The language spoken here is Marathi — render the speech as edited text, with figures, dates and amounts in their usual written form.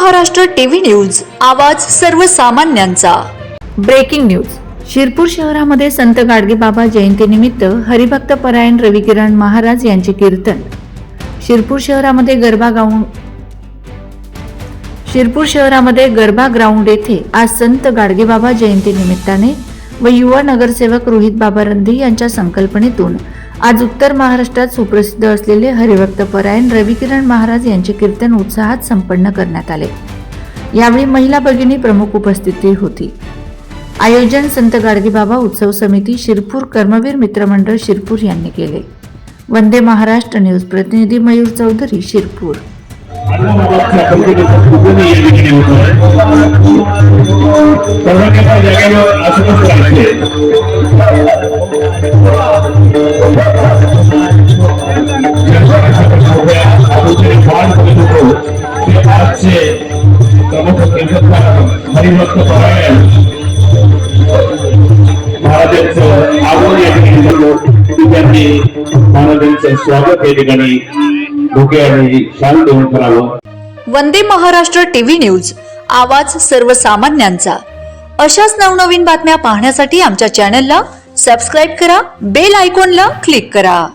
महाराष्ट्र टीव्ही न्यूज, आवाज सर्वसामान्यांचा। Breaking news. शिरपूर शहरामध्ये संत गाडगेबाबा जयंतीनिमित्त हरिभक्त परायण रविकिरण महाराज यांचे कीर्तन। शिरपूर शहरामध्ये गरबा ग्राउंड येथे आज संत गाडगेबाबा जयंती निमित्ताने व युवा नगरसेवक रोहित बाबा रंधे यांच्या संकल्पनेतून आज उत्तर महाराष्ट्रात सुप्रसिद्ध असलेले हरिभक्त परायण रविकिरण महाराज यांचे कीर्तन उत्साहात संपन्न करण्यात आले। यावेळी महिला भगिनी प्रमुख उपस्थिती होती। आयोजन संत गाडगेबाबा उत्सव समिती शिरपूर कर्मवीर मित्रमंडळ शिरपूर यांनी केले। वंदे महाराष्ट्र न्यूज प्रतिनिधी मयूर चौधरी, शिरपूर। हरिभक्त परायण महाराजांचं आगमन या ठिकाणी महाराजांचं स्वागत या ठिकाणी डोके आणि शाल देऊन करावं। वंदे महाराष्ट्र टीव्ही न्यूज, आवाज सर्वसामान्यांचा। अशाच नवनवीन बातम्या पाहण्यासाठी आमच्या चॅनलला सबस्क्राइब करा, बेल आयकॉनला क्लिक करा।